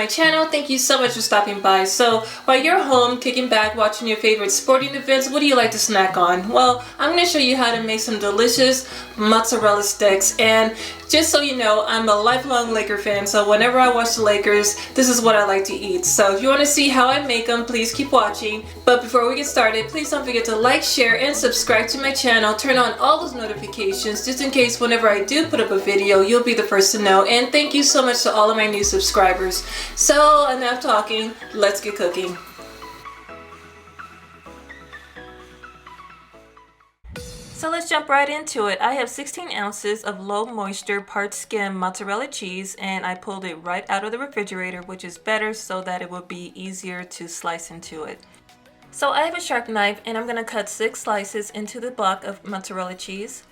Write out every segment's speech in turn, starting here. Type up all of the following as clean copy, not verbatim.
my channel. Thank you so much for stopping by. So while you're home, kicking back, watching your favorite sporting events, what do you like to snack on? Well, I'm going to show you how to make some delicious mozzarella sticks. And just so you know, I'm a lifelong Laker fan, so whenever I watch the Lakers, this is what I like to eat. So if you want to see how I make them, please keep watching. But before we get started, please don't forget to like, share, and subscribe to my channel. Turn on all those notifications just in case whenever I do put up a video, you'll be the first to know. And thank you so much to all of my new subscribers. So enough talking, let's get cooking. So let's jump right into it. I have 16 ounces of low moisture part skim mozzarella cheese, and I pulled it right out of the refrigerator, which is better so that it will be easier to slice into it. So I have a sharp knife and I'm going to cut 6 slices into the block of mozzarella cheese.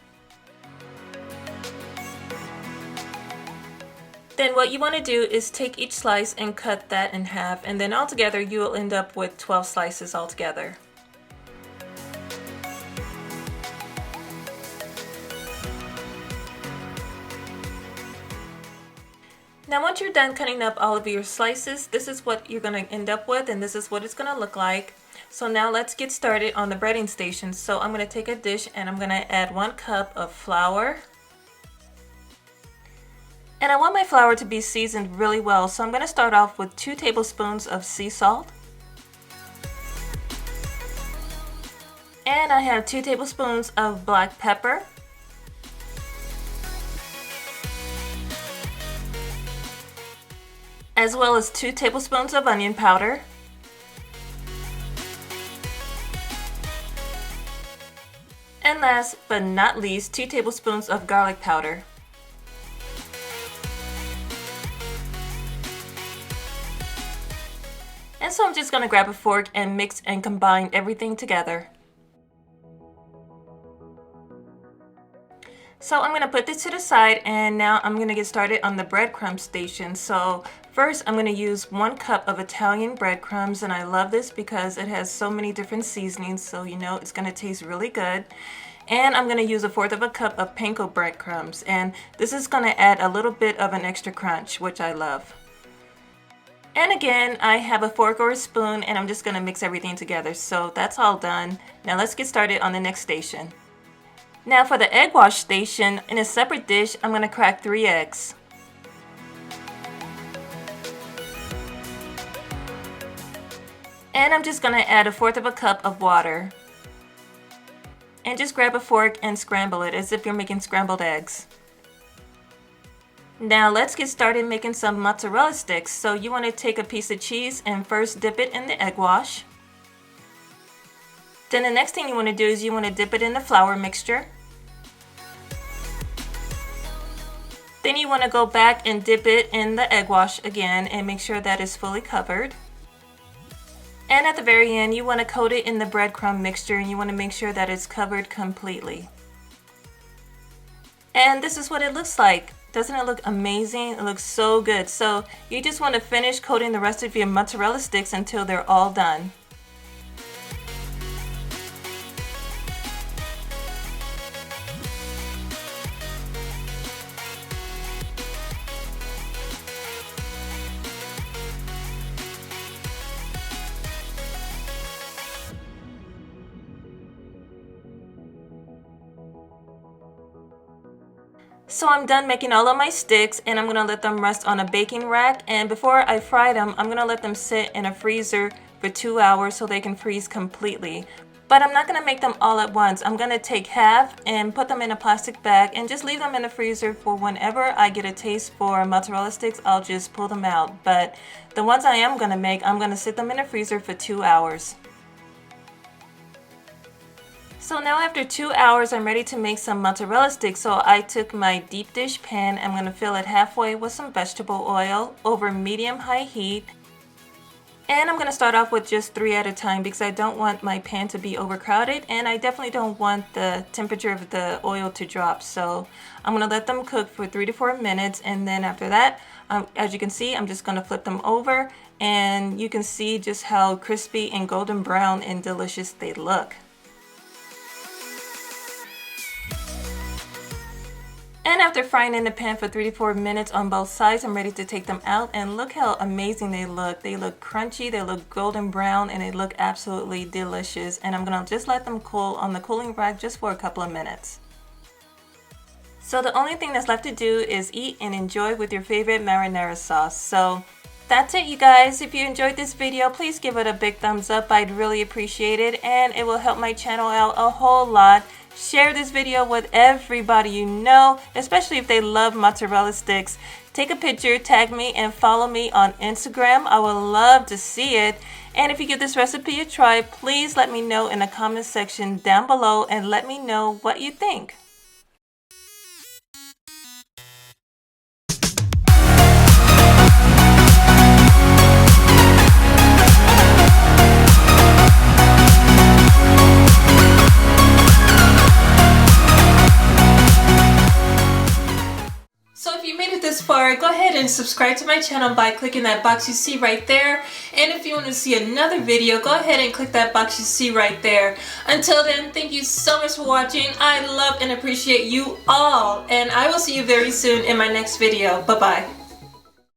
Then what you want to do is take each slice and cut that in half, and then altogether you will end up with 12 slices altogether. Now once you're done cutting up all of your slices, this is what you're going to end up with, and this is what it's going to look like. So now let's get started on the breading station. So I'm going to take a dish and I'm going to add 1 cup of flour. And I want my flour to be seasoned really well, so I'm going to start off with 2 tablespoons of sea salt. And I have 2 tablespoons of black pepper. As well as 2 tablespoons of onion powder. And last but not least, 2 tablespoons of garlic powder. And so I'm just going to grab a fork and mix and combine everything together. So I'm going to put this to the side, and now I'm going to get started on the breadcrumb station. So first I'm going to use 1 cup of Italian breadcrumbs, and I love this because it has so many different seasonings, so you know it's going to taste really good. And I'm going to use 1/4 cup of panko breadcrumbs, and this is going to add a little bit of an extra crunch, which I love. And again, I have a fork or a spoon, and I'm just going to mix everything together. So that's all done. Now let's get started on the next station. Now for the egg wash station, in a separate dish, I'm going to crack 3 eggs. And I'm just going to add 1/4 cup of water. And just grab a fork and scramble it as if you're making scrambled eggs. Now let's get started making some mozzarella sticks. So you want to take a piece of cheese and first dip it in the egg wash. Then the next thing you want to do is you want to dip it in the flour mixture. Then you want to go back and dip it in the egg wash again and make sure that it's fully covered. And at the very end you want to coat it in the breadcrumb mixture, and you want to make sure that it's covered completely. And this is what it looks like. Doesn't it look amazing? It looks so good. So you just want to finish coating the rest of your mozzarella sticks until they're all done. So I'm done making all of my sticks, and I'm going to let them rest on a baking rack, and before I fry them, I'm going to let them sit in a freezer for 2 hours so they can freeze completely. But I'm not going to make them all at once. I'm going to take half and put them in a plastic bag and just leave them in the freezer for whenever I get a taste for mozzarella sticks, I'll just pull them out. But the ones I am going to make, I'm going to sit them in the freezer for 2 hours. So now after 2 hours, I'm ready to make some mozzarella sticks. So I took my deep dish pan, I'm going to fill it halfway with some vegetable oil over medium-high heat. And I'm going to start off with just 3 at a time because I don't want my pan to be overcrowded, and I definitely don't want the temperature of the oil to drop. So I'm going to let them cook for 3 to 4 minutes, and then after that, as you can see, I'm just going to flip them over, and you can see just how crispy and golden brown and delicious they look. And after frying in the pan for 3 to 4 minutes on both sides, I'm ready to take them out, and look how amazing they look. They look crunchy, they look golden brown, and they look absolutely delicious. And I'm gonna just let them cool on the cooling rack just for a couple of minutes. So the only thing that's left to do is eat and enjoy with your favorite marinara sauce. So that's it, you guys. If you enjoyed this video, please give it a big thumbs up. I'd really appreciate it, and it will help my channel out a whole lot. Share this video with everybody you know, especially if they love mozzarella sticks. Take a picture, tag me, and follow me on Instagram. I would love to see it. And if you give this recipe a try, please let me know in the comment section down below and let me know what you think. This far, go ahead and subscribe to my channel by clicking that box you see right there. And if you want to see another video, go ahead and click that box you see right there. Until then, thank you so much for watching. I love and appreciate you all, and I will see you very soon in my next video. Bye bye.